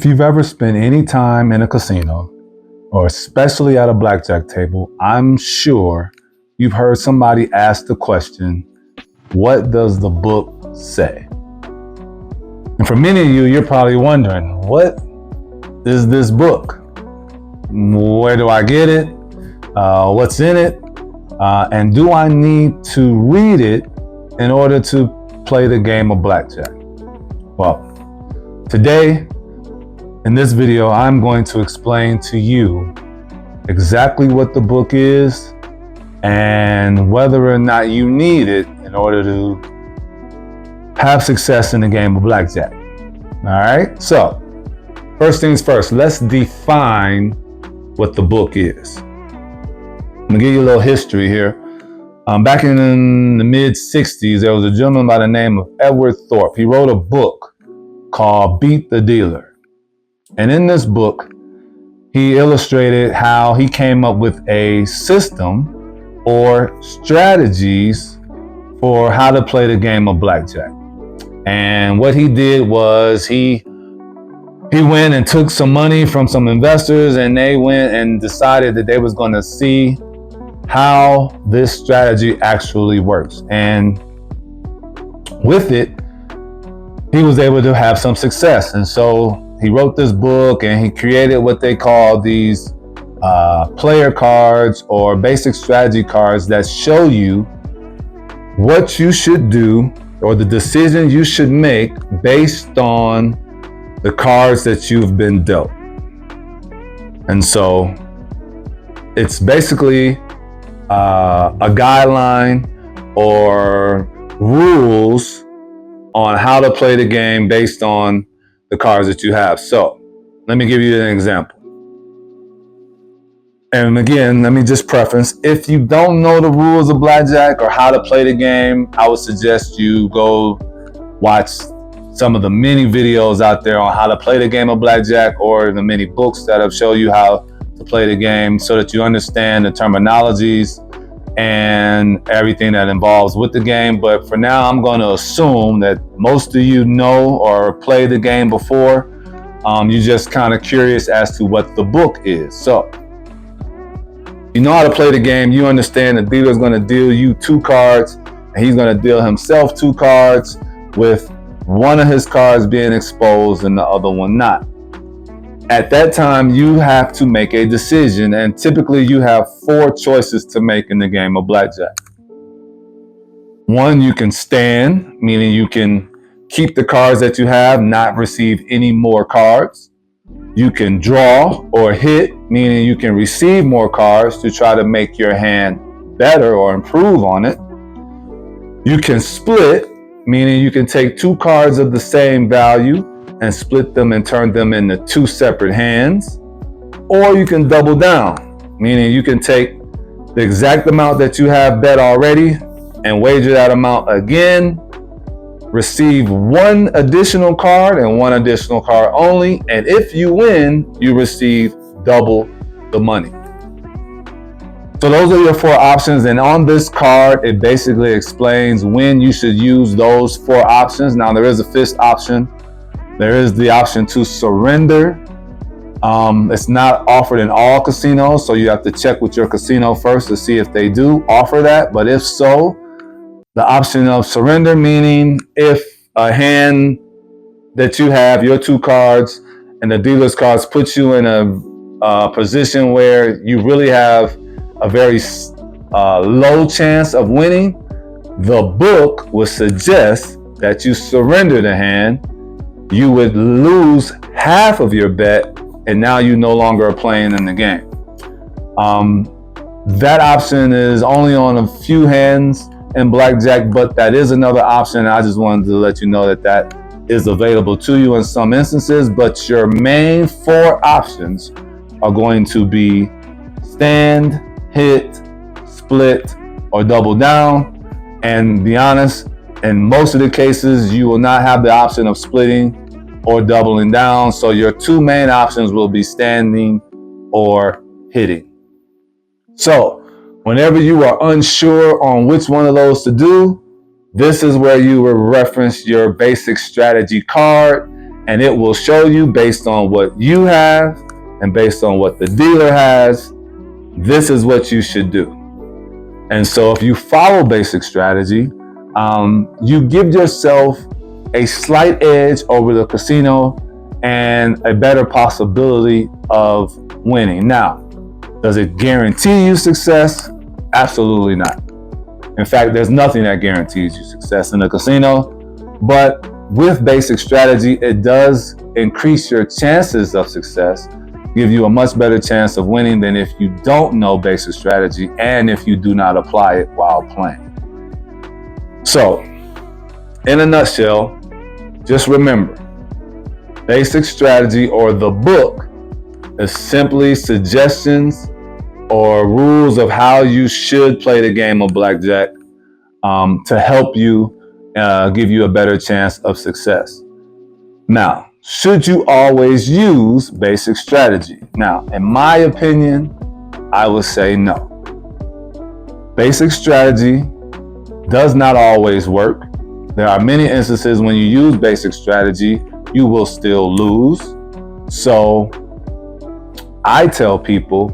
If you've ever spent any time in a casino, or especially at a blackjack table, I'm sure you've heard somebody ask the question, what does the book say? And for many of you, you're probably wondering, what is this book? Where do I get it? What's in it? And do I need to read it in order to play the game of blackjack? Well, today, in this video, I'm going to explain to you exactly what the book is and whether or not you need it in order to have success in the game of blackjack. All right, so first things first, let's define what the book is. I'm gonna give you a little history here. Back in the mid 60s, there was a gentleman by the name of Edward Thorpe. He wrote a book called Beat the Dealer. And in this book, he illustrated how he came up with a system or strategies for how to play the game of blackjack. And what he did was he went and took some money from some investors, and they went and decided that they was going to see how this strategy actually works. And with it, he was able to have some success. And so he wrote this book and he created what they call these player cards or basic strategy cards that show you what you should do or the decisions you should make based on the cards that you've been dealt. And so it's basically a guideline or rules on how to play the game based on the cards that you have. So let me give you an example. And again, let me just preface, if you don't know the rules of blackjack or how to play the game, I would suggest you go watch some of the many videos out there on how to play the game of blackjack, or the many books that have shown you how to play the game, so that you understand the terminologies and everything that involves with the game. But for now, I'm going to assume that most of you know or play the game before. You're just kind of curious as to what the book is. So you know how to play the game. You understand the dealer's going to deal you 2 cards, and he's going to deal himself 2 cards, with one of his cards being exposed and the other one not. At that time, you have to make a decision, and typically you have 4 choices to make in the game of blackjack. 1, you can stand, meaning you can keep the cards that you have, not receive any more cards. You can draw or hit, meaning you can receive more cards to try to make your hand better or improve on it. You can split, meaning you can take 2 cards of the same value and split them and turn them into 2 separate hands. Or you can double down, meaning you can take the exact amount that you have bet already and wager that amount again, receive 1 additional card and 1 additional card only, and if you win, you receive double the money. So those are your 4 options, and on this card, it basically explains when you should use those 4 options. Now, there is a 5th option. There is the option to surrender. It's not offered in all casinos, so you have to check with your casino first to see if they do offer that. But if so, the option of surrender, meaning if a hand that you have, your 2 cards and the dealer's cards, put you in a position where you really have a very low chance of winning, the book would suggest that you surrender the hand. You would lose half of your bet, and now you no longer are playing in the game. That option is only on a few hands in blackjack, but that is another option. I just wanted to let you know that that is available to you in some instances, but your main 4 options are going to be stand, hit, split, or double down. And be honest, in most of the cases, you will not have the option of splitting or doubling down. So your 2 main options will be standing or hitting. So whenever you are unsure on which one of those to do, this is where you will reference your basic strategy card and it will show you based on what you have and based on what the dealer has, this is what you should do. And so if you follow basic strategy, you give yourself a slight edge over the casino and a better possibility of winning. Now, does it guarantee you success? Absolutely not. In fact, there's nothing that guarantees you success in the casino, but with basic strategy, it does increase your chances of success, give you a much better chance of winning than if you don't know basic strategy and if you do not apply it while playing. So, in a nutshell, just remember, basic strategy or the book is simply suggestions or rules of how you should play the game of blackjack to help you give you a better chance of success. Now, should you always use basic strategy? Now, in my opinion, I would say no. Basic strategy does not always work. There are many instances when you use basic strategy, you will still lose. So I tell people,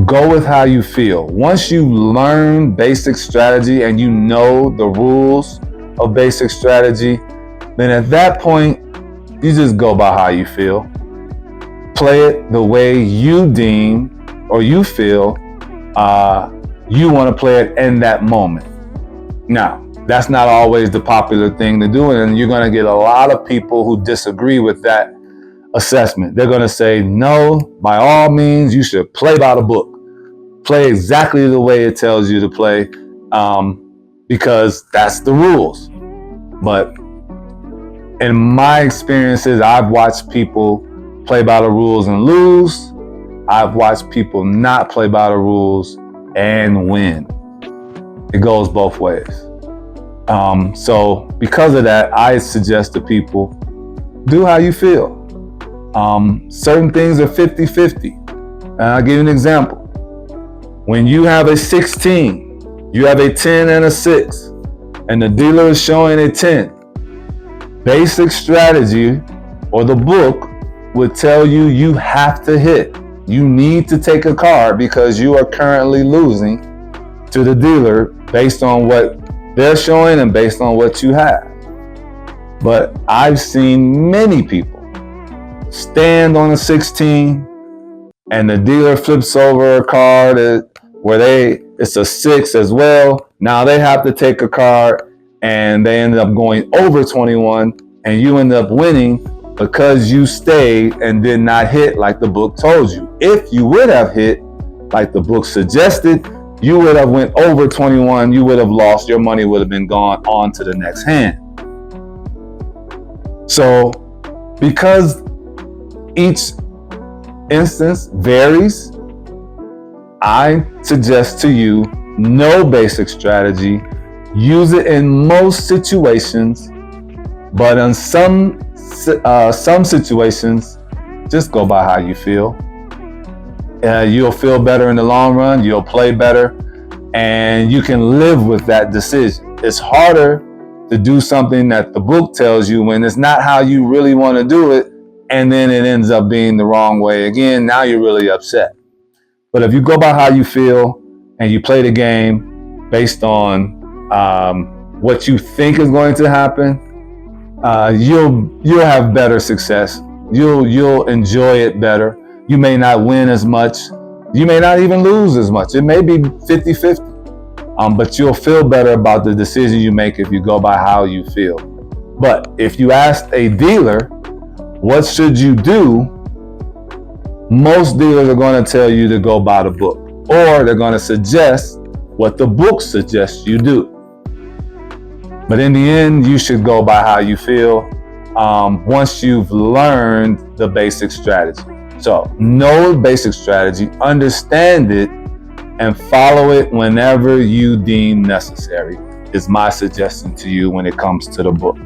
go with how you feel. Once you learn basic strategy and you know the rules of basic strategy, then at that point, you just go by how you feel. Play it the way you deem or you feel you want to play it in that moment. Now, that's not always the popular thing to do, and you're going to get a lot of people who disagree with that assessment. They're going to say, no, by all means, you should play by the book. Play exactly the way it tells you to play because that's the rules. But in my experiences, I've watched people play by the rules and lose. I've watched people not play by the rules and win. It goes both ways. So because of that, I suggest to people, do how you feel. Certain things are 50-50. I'll give you an example. When you have a 16, you have a 10 and a 6, and the dealer is showing a 10. Basic strategy or the book would tell you you have to hit. You need to take a card because you are currently losing to the dealer based on what they're showing and based on what you have. But I've seen many people stand on a 16 and the dealer flips over a card where it's a 6 as well. Now they have to take a card and they end up going over 21 and you end up winning because you stayed and did not hit like the book told you. If you would have hit like the book suggested, you would have went over 21, you would have lost, your money would have been gone on to the next hand. So because each instance varies, I suggest to you, know basic strategy, use it in most situations, but in some situations, just go by how you feel. You'll feel better in the long run, you'll play better, and you can live with that decision. It's harder to do something that the book tells you when it's not how you really want to do it, and then it ends up being the wrong way again. Now you're really upset. But if you go by how you feel and you play the game based on what you think is going to happen, you'll have better success. You'll enjoy it better. You may not win as much. You may not even lose as much. It may be 50-50. But you'll feel better about the decision you make if you go by how you feel. But if you ask a dealer, what should you do? Most dealers are going to tell you to go by the book, or they're going to suggest what the book suggests you do. But in the end, you should go by how you feel once you've learned the basic strategy. So know basic strategy, understand it, and follow it whenever you deem necessary is my suggestion to you when it comes to the book.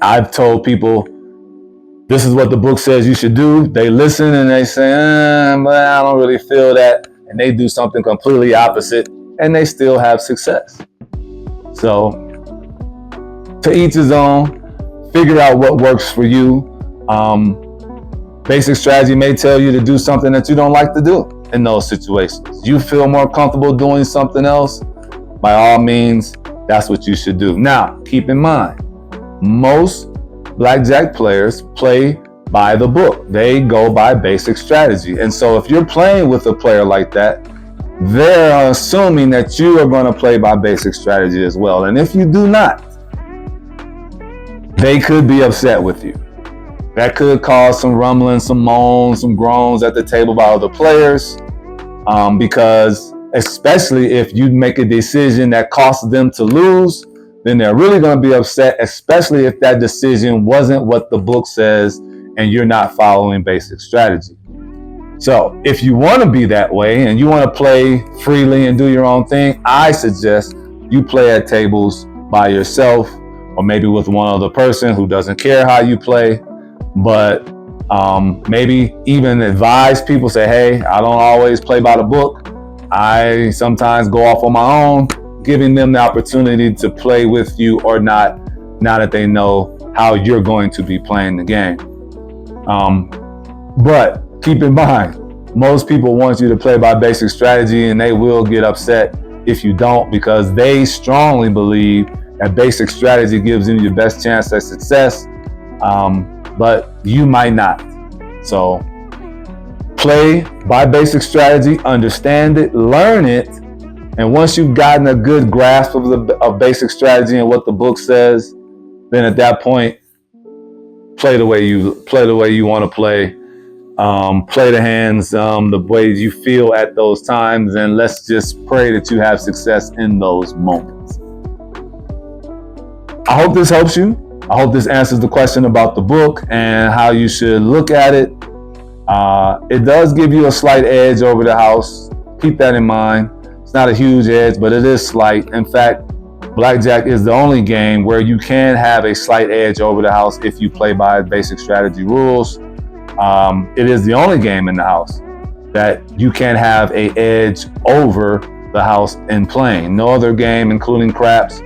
I've told people, this is what the book says you should do. They listen and they say, but I don't really feel that. And they do something completely opposite and they still have success. So To each his own. Figure out what works for you. Basic strategy may tell you to do something that you don't like to do in those situations. You feel more comfortable doing something else, by all means, that's what you should do. Now, keep in mind, most blackjack players play by the book. They go by basic strategy. And so if you're playing with a player like that, they're assuming that you are going to play by basic strategy as well. And if you do not, they could be upset with you. That could cause some rumbling, some moans, some groans at the table by other players, because especially if you make a decision that costs them to lose, then they're really going to be upset, especially if that decision wasn't what the book says and you're not following basic strategy. So if you want to be that way and you want to play freely and do your own thing, I suggest you play at tables by yourself, or maybe with one other person who doesn't care how you play. But maybe even advise people, say, hey, I don't always play by the book. I sometimes go off on my own, giving them the opportunity to play with you or not, now that they know how you're going to be playing the game. But keep in mind, most people want you to play by basic strategy, and they will get upset if you don't, because they strongly believe that basic strategy gives them your best chance at success. But you might not. So play by basic strategy, understand it, learn it, and once you've gotten a good grasp of basic strategy and what the book says, then at that point, play the way you want to play. Play the hands the way you feel at those times, and let's just pray that you have success in those moments. I hope this helps you. I hope this answers the question about the book and how you should look at it. It does give you a slight edge over the house. Keep that in mind. It's not a huge edge, but it is slight. In fact, Blackjack is the only game where you can have a slight edge over the house if you play by basic strategy rules. It is the only game in the house that you can have an edge over the house in playing. No other game, including craps,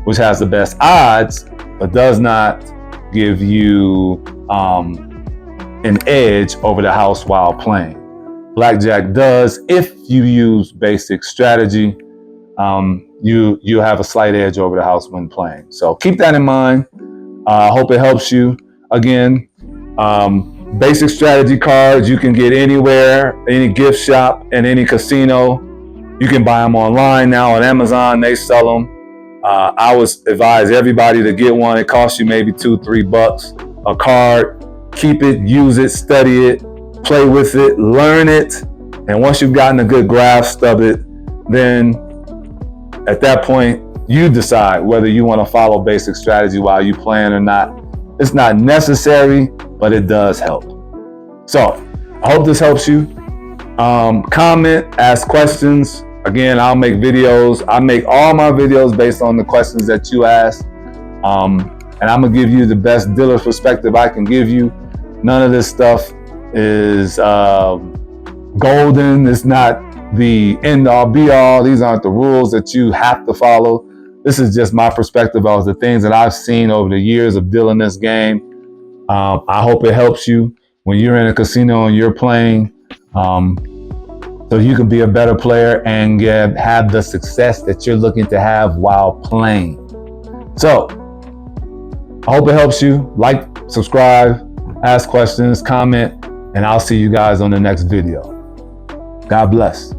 which has the best odds, but does not give you an edge over the house while playing. Blackjack does. If you use basic strategy, you have a slight edge over the house when playing. So keep that in mind. I hope it helps you. Again, basic strategy cards you can get anywhere, any gift shop and any casino. You can buy them online now on Amazon. They sell them. I would advise everybody to get one. It costs you maybe $2-3 a card. Keep it, use it, study it, play with it, learn it. And once you've gotten a good grasp of it, then at that point, you decide whether you want to follow basic strategy while you're playing or not. It's not necessary, but it does help. So I hope this helps you. Comment, ask questions. Again, I'll make videos. I make all my videos based on the questions that you ask. And I'm going to give you the best dealer perspective I can give you. None of this stuff is golden. It's not the end all be all. These aren't the rules that you have to follow. This is just my perspective of the things that I've seen over the years of dealing this game. I hope it helps you when you're in a casino and you're playing, so you can be a better player and have the success that you're looking to have while playing. So I hope it helps you. Like, subscribe, ask questions, comment, and I'll see you guys on the next video. God bless.